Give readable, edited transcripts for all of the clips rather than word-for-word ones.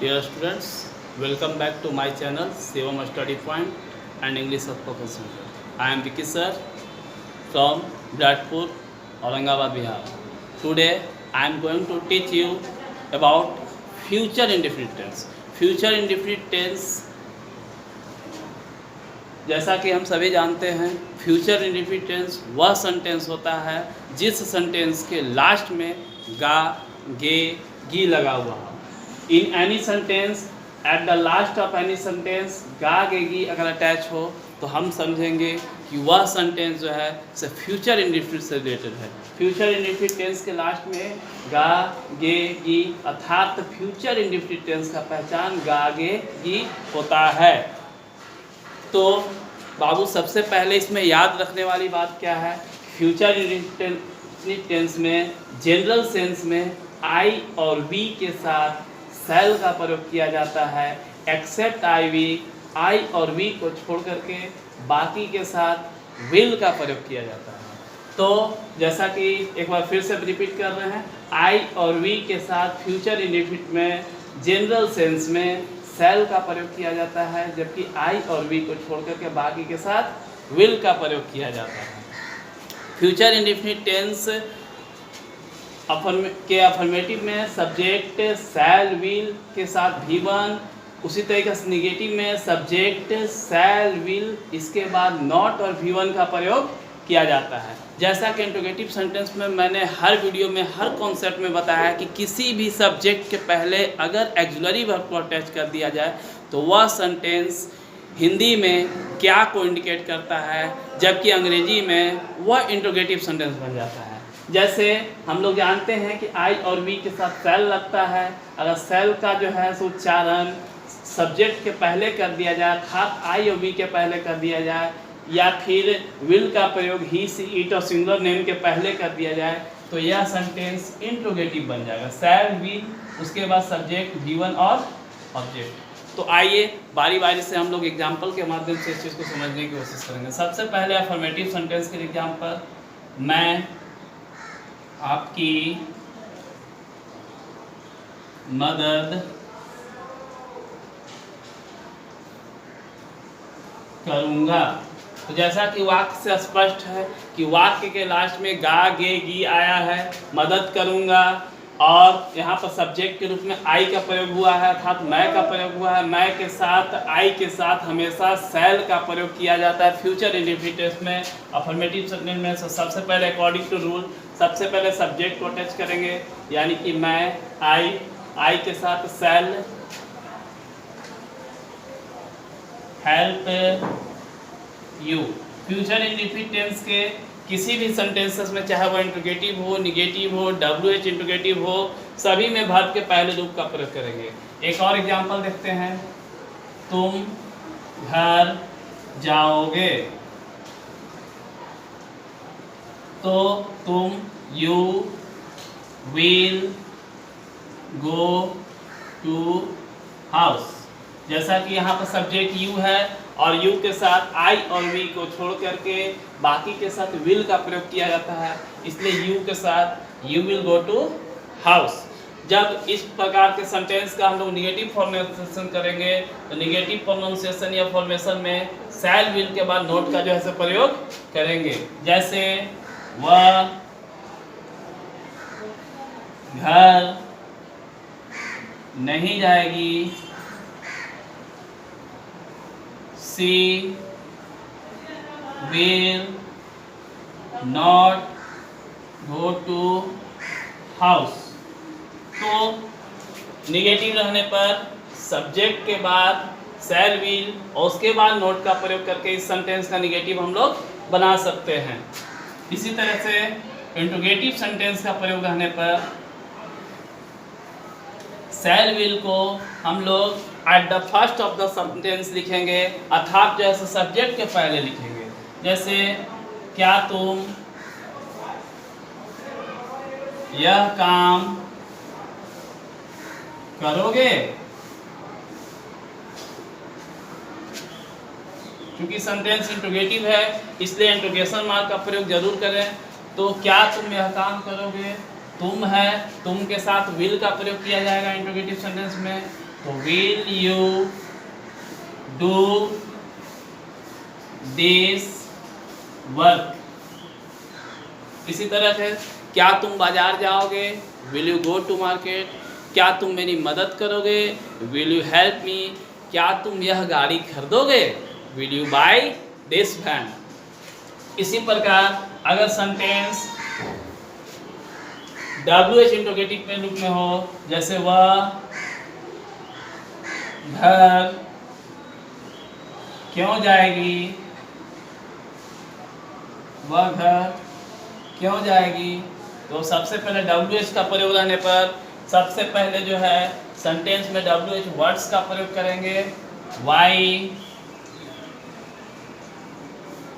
Dear students, welcome back to my channel Shivam Study Point and English of Profession. I am Vicky sir from Bradpur, Aurangabad, Bihar. Today I am going to teach you about future indefinite tense. Future indefinite tense जैसा कि हम सभी जानते हैं, future indefinite tense वह sentence होता है जिस सेंटेंस के लास्ट में गा, गे, गी लगा हुआ हो। In any sentence at the last of any sentence गा, गे, गी अगर अटैच हो तो हम समझेंगे कि वह सेंटेंस जो है से फ्यूचर इंडेफिनिट से रिलेटेड है। फ्यूचर इंडेफिनिट टेंस के लास्ट में गा, गे, गी अर्थात फ्यूचर इंडेफिनिट टेंस का पहचान गा, गे, गी होता है। तो बाबू सबसे पहले इसमें याद रखने वाली बात क्या है, फ्यूचर इंडेफिनिट टेंस में जनरल सेंस में आई और वी के साथ शैल का प्रयोग किया जाता है, एक्सेप्ट आई और वी को छोड़ करके बाकी के साथ विल का प्रयोग किया जाता है। तो जैसा कि एक बार फिर से रिपीट कर रहे हैं, आई और वी के साथ फ्यूचर इंडेफिनिट में जनरल सेंस में शैल का प्रयोग किया जाता है, जबकि आई और वी को छोड़ करके बाकी के साथ विल का प्रयोग किया जाता है। फ्यूचर इंडेफिनिट टेंस के अफर्मेटिव में सब्जेक्ट शैल, विल के साथ V1, उसी तरीके से निगेटिव में सब्जेक्ट शैल, विल, इसके बाद नॉट और V1 का प्रयोग किया जाता है। जैसा कि इंट्रोगेटिव सेंटेंस में मैंने हर वीडियो में हर कॉन्सेप्ट में बताया है कि किसी भी सब्जेक्ट के पहले अगर एक्सुलरी वर्ब को अटैच कर दिया जाए तो वह सेंटेंस हिंदी में क्या को इंडिकेट करता है, जबकि अंग्रेजी में वह इंट्रोगेटिव सेंटेंस बन जाता है। जैसे हम लोग जानते हैं कि आई और वी के साथ शैल लगता है, अगर शैल का जो है सो उच्चारण सब्जेक्ट के पहले कर दिया जाए अर्थात आई और वी के पहले कर दिया जाए, या फिर विल का प्रयोग ही, सी, इट और सिंगुलर नेम के पहले कर दिया जाए तो यह सेंटेंस इंट्रोगेटिव बन जाएगा। शैल, विल, उसके बाद सब्जेक्ट V1 और ऑब्जेक्ट। तो आइए बारी बारी से हम लोग एग्जाम्पल के माध्यम से इस चीज़ को समझने की कोशिश करेंगे। सबसे पहले अफर्मेटिव सेंटेंस के एग्जाम्पल, मैं आपकी मदद करूँगा। तो जैसा कि वाक्य से स्पष्ट है कि वाक्य के लास्ट में गा, गे, गी आया है, मदद करूँगा, और यहाँ पर सब्जेक्ट के रूप में आई का प्रयोग हुआ है अर्थात मैं का प्रयोग हुआ है। मैं के साथ, आई के साथ हमेशा शैल का प्रयोग किया जाता है फ्यूचर इंडेफिनिट टेंस में। अफर्मेटिव सेंटेंस में सबसे पहले अकॉर्डिंग टू रूल सबसे पहले सब्जेक्ट को अटैच करेंगे, यानी कि मैं, आई के साथ shall, help you. Future indefinite tense के किसी भी सेंटेंसेस में चाहे वो इंट्रोगेटिव हो, निगेटिव हो, WH इंट्रोगेटिव हो, सभी में वर्ब के पहले रूप का प्रयोग करेंगे। एक और एग्जांपल देखते हैं, तुम घर जाओगे। तो तुम, you will go to house. जैसा कि यहाँ पर सब्जेक्ट यू है और यू के साथ आई और वी को छोड़ करके बाकी के साथ विल का प्रयोग किया जाता है, इसलिए यू के साथ you will go to house. जब इस प्रकार के सेंटेंस का हम लोग निगेटिव फॉर्मेशन करेंगे तो निगेटिव प्रोनाउंसिएशन या फॉर्मेशन में शैल, विल के बाद नोट का जो है प्रयोग करेंगे। जैसे वह घर नहीं जाएगी, she will not go to house। तो निगेटिव रहने पर सब्जेक्ट के बाद शैल, विल और उसके बाद नोट का प्रयोग करके इस सेंटेंस का निगेटिव हम लोग बना सकते हैं। इसी तरह से इंट्रोगेटिव सेंटेंस का प्रयोग रहने पर शैल, विल को हम लोग at the first of the sentence लिखेंगे अर्थात जो है सब्जेक्ट के पहले लिखेंगे। जैसे क्या तुम यह काम करोगे। क्योंकि सेंटेंस इंट्रोगेटिव है इसलिए इंट्रोगेशन मार्क का प्रयोग जरूर करें। तो क्या तुम यह काम करोगे, तुम है, तुम के साथ विल का प्रयोग किया जाएगा इंट्रोगेटिव सेंटेंस में। तो will you do this work. इसी तरह से क्या तुम बाजार जाओगे, will you go to market. क्या तुम मेरी मदद करोगे, विल यू हेल्प मी। क्या तुम यह गाड़ी खरीदोगे, will you buy this van. इसी प्रकार अगर सेंटेंस WH इंट्रोगेटिव के रूप में हो, जैसे वह घर क्यों जाएगी, वह घर क्यों जाएगी, तो सबसे पहले WH का प्रयोग रहने पर सबसे पहले जो है सेंटेंस में WH वर्ड्स का प्रयोग करेंगे, वाई।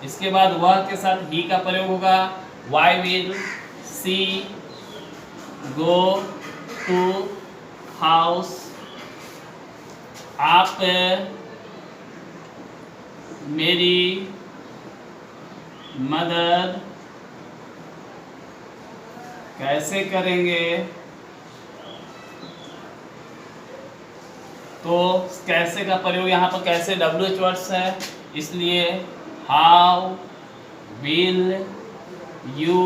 इसके बाद वह के साथ ही का प्रयोग होगा, why will see go to house. आप मेरी मदद कैसे करेंगे, तो कैसे का प्रयोग यहाँ पर कैसे WH वर्ड्स है, इसलिए how will you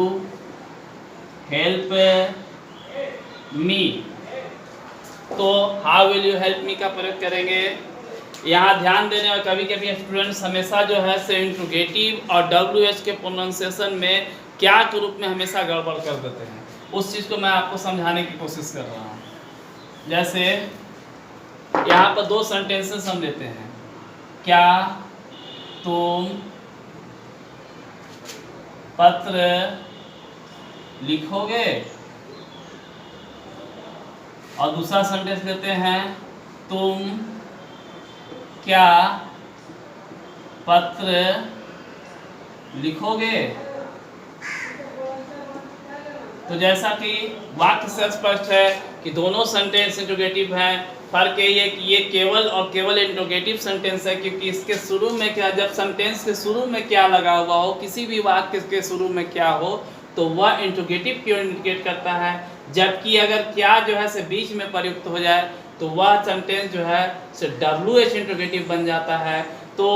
help me. तो how will you help me का प्रयोग करेंगे। यहाँ ध्यान देने, और कभी कभी स्टूडेंट्स हमेशा जो है से इंट्रोगेटिव और WH के प्रोनाउंसिएशन में क्या के रूप में हमेशा गड़बड़ कर देते हैं, उस चीज़ को मैं आपको समझाने की कोशिश कर रहा हूँ। जैसे यहाँ पर दो सेंटेंसेस हम लेते हैं, क्या तुम पत्र लिखोगे, और दूसरा सेंटेंस लेते हैं, तुम क्या पत्र लिखोगे। तो जैसा कि वाक्य से स्पष्ट है कि दोनों सेंटेंस इंट्रोगेटिव हैं, फर्क यही है कि ये केवल और केवल इंट्रोगेटिव सेंटेंस है, क्योंकि इसके शुरू में क्या, जब सेंटेंस के शुरू में क्या लगा हुआ हो, किसी भी वाक्य के शुरू में क्या हो, तो वह इंट्रोगेटिव क्यों इंडिकेट करता है। जबकि अगर क्या जो है से बीच में प्रयुक्त हो जाए तो वह सेंटेंस जो है से WH इंट्रोगेटिव बन जाता है। तो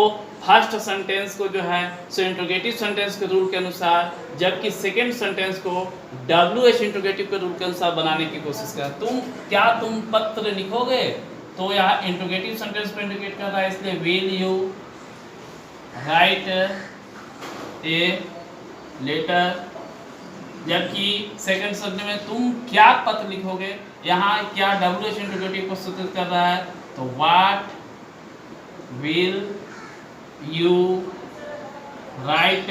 फर्स्ट सेंटेंस को जो है सो इंट्रोगेटिव सेंटेंस के रूल के अनुसार, जबकि सेकंड सेंटेंस को WH इंट्रोगेटिव के रूल के अनुसार बनाने की कोशिश करें। तुम पत्र लिखोगे, तो यहाँ इंट्रोगेटिव सेंटेंस को इंडिकेट कर रहा है, इसलिए will you write a letter. जबकि सेकंड शब्द में तुम क्या पत्र लिखोगे, यहाँ क्या WH इंट्रोगेटिव को सूचित कर रहा है, तो what will you write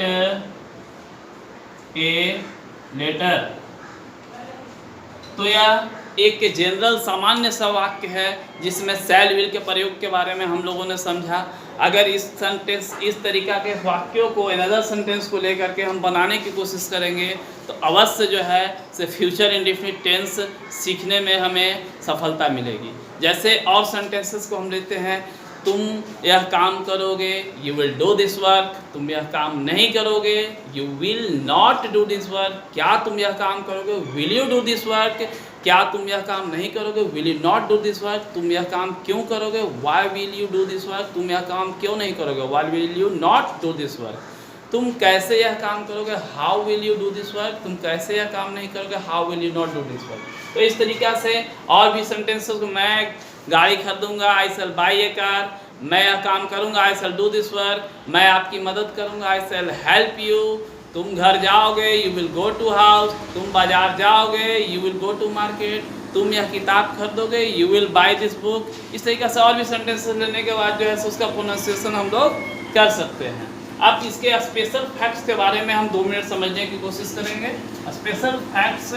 a letter. तो यह एक जनरल सामान्य सा वाक्य है जिसमें शैल विल के प्रयोग के बारे में हम लोगों ने समझा। अगर इस सेंटेंस, इस तरीका के वाक्यों को अनदर सेंटेंस को लेकर के हम बनाने की कोशिश करेंगे तो अवश्य जो है से फ्यूचर इंडेफिनिट टेंस सीखने में हमें सफलता मिलेगी। जैसे और सेंटेंसेस को हम लेते हैं, तुम यह काम करोगे, you will do this work. तुम यह काम नहीं करोगे, you will not do this work. क्या तुम यह काम करोगे, will you do this work. क्या तुम यह काम नहीं करोगे, will you not do this work. तुम यह काम क्यों करोगे, why will you do this work. तुम यह काम क्यों नहीं करोगे, why will you not do this work. तुम कैसे यह काम करोगे, how will you do this work. तुम कैसे यह काम नहीं करोगे, how will you not do this work. तो इस तरीक़ा से और भी सेंटेंसेस को, मैं गाड़ी खरीदूंगा, आई सेल बाई ए कार। मैं यह काम करूंगा, आई सेल डू दिस वर्क। मैं आपकी मदद करूंगा, आई सेल हेल्प यू। तुम घर जाओगे, you will go to house. तुम बाजार जाओगे, you will go to market. तुम यह किताब खरीदोगे, you will buy this book. इस तरीके से और भी सेंटेंसेस लेने के बाद जो है उसका प्रोनाउंसिएशन हम लोग कर सकते हैं। अब इसके स्पेशल फैक्ट्स के बारे में हम 2 मिनट समझने की कोशिश करेंगे। स्पेशल फैक्ट्स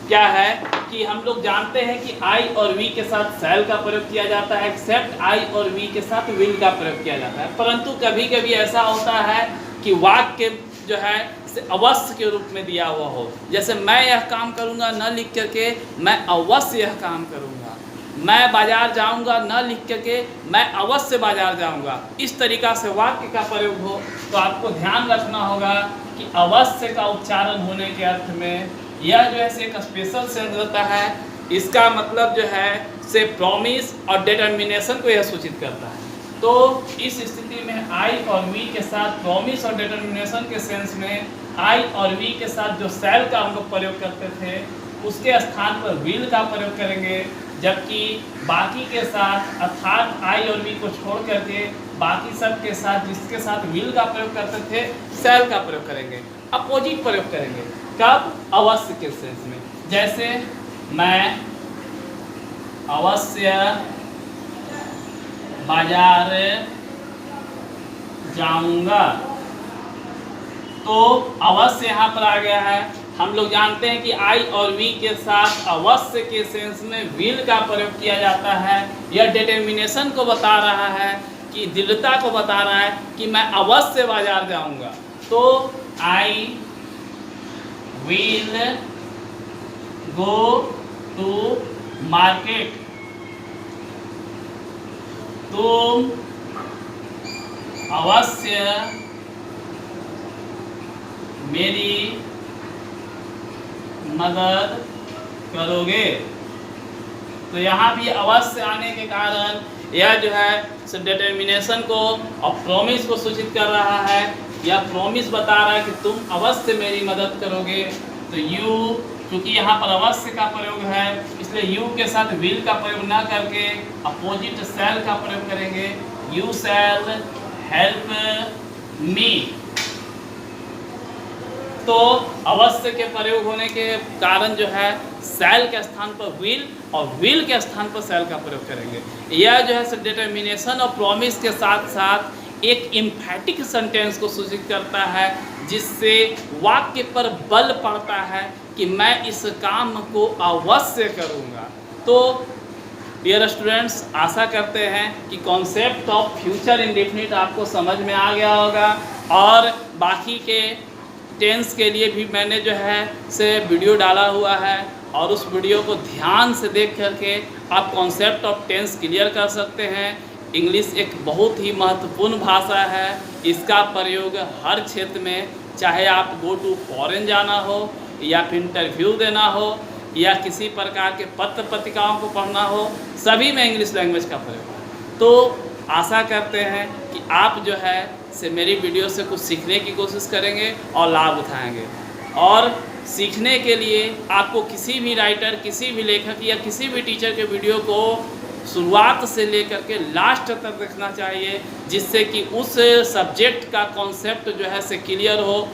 क्या है कि हम लोग जानते हैं कि आई और वी के साथ शैल का प्रयोग किया जाता है, एक्सेप्ट आई और वी के साथ विल का प्रयोग किया जाता है। परंतु कभी कभी ऐसा होता है कि वाक्य जो है से अवश्य के रूप में दिया हुआ हो। जैसे मैं यह काम करूंगा न लिख करके मैं अवश्य यह काम करूंगा। मैं बाजार जाऊंगा न लिख करके मैं अवश्य बाजार जाऊंगा। इस तरीका से वाक्य का प्रयोग हो तो आपको ध्यान रखना होगा कि अवश्य का उच्चारण होने के अर्थ में यह जो है एक स्पेशल सेंस रहता है इसका मतलब जो है से प्रॉमिस और डिटर्मिनेशन को यह सूचित करता है। तो इस स्थिति में आई और वी के साथ प्रॉमिस और डिटर्मिनेशन के सेंस में आई और वी के साथ जो सेल का हम लोग प्रयोग करते थे उसके स्थान पर विल का प्रयोग करेंगे, जबकि बाकी के साथ अर्थात आई और वी को छोड़ करके बाकी सब के साथ जिसके साथ विल का प्रयोग करते थे सेल का प्रयोग करेंगे, अपोजिट प्रयोग करेंगे। कब? अवश्य के सेंस में। जैसे मैं अवश्य बाजार जाऊंगा, तो अवश्य यहाँ पर आ गया है। हम लोग जानते हैं कि आई और वी के साथ अवश्य के सेंस में विल का प्रयोग किया जाता है। यह डिटर्मिनेशन को बता रहा है कि दृढ़ता को बता रहा है कि मैं अवश्य बाजार जाऊंगा। तो I will go to market, तुम अवश्य मेरी मदद करोगे। तो यहाँ भी अवश्य आने के कारण यह जो है डिटर्मिनेशन को और प्रॉमिस को सूचित कर रहा है। यह प्रॉमिस बता रहा है कि तुम अवश्य मेरी मदद करोगे। तो यू, क्योंकि यहाँ पर अवश्य का प्रयोग है इसलिए यू के साथ विल का प्रयोग ना करके अपोजिट सेल का प्रयोग करेंगे। You shall help me. तो अवश्य के प्रयोग होने के कारण जो है सेल के स्थान पर विल और विल के स्थान पर सेल का प्रयोग करेंगे। यह जो है डिटर्मिनेशन और प्रॉमिस के साथ साथ एक एम्फैटिक सेंटेंस को सूचित करता है, जिससे वाक्य पर बल पड़ता है कि मैं इस काम को अवश्य करूँगा। तो डियर स्टूडेंट्स, आशा करते हैं कि कॉन्सेप्ट ऑफ फ्यूचर इंडेफिनिट आपको समझ में आ गया होगा और बाकी के टेंस के लिए भी मैंने जो है से वीडियो डाला हुआ है और उस वीडियो को ध्यान से देख करके आप कॉन्सेप्ट ऑफ टेंस क्लियर कर सकते हैं। इंग्लिश एक बहुत ही महत्वपूर्ण भाषा है। इसका प्रयोग हर क्षेत्र में, चाहे आप गो टू फॉरेन जाना हो या फिर इंटरव्यू देना हो या किसी प्रकार के पत्र पत्रिकाओं को पढ़ना हो, सभी में इंग्लिश लैंग्वेज का प्रयोग है। तो आशा करते हैं कि आप जो है से मेरी वीडियो से कुछ सीखने की कोशिश करेंगे और लाभ उठाएंगे। और सीखने के लिए आपको किसी भी राइटर, किसी भी लेखक या किसी भी टीचर के वीडियो को शुरुआत से लेकर के लास्ट तक देखना चाहिए, जिससे कि उस सब्जेक्ट का कॉन्सेप्ट जो है से क्लियर हो।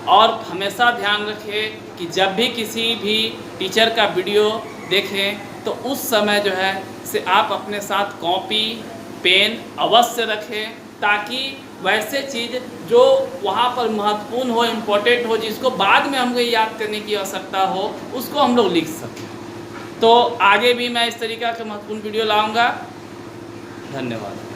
और हमेशा ध्यान रखें कि जब भी किसी भी टीचर का वीडियो देखें तो उस समय जो है से आप अपने साथ कॉपी पेन अवश्य रखें, ताकि वैसे चीज़ जो वहाँ पर महत्वपूर्ण हो, इम्पोर्टेंट हो, जिसको बाद में हमको याद करने की आवश्यकता हो, उसको हम लोग लिख सकें। तो आगे भी मैं इस तरीक़ा के महत्वपूर्ण वीडियो लाऊंगा। धन्यवाद।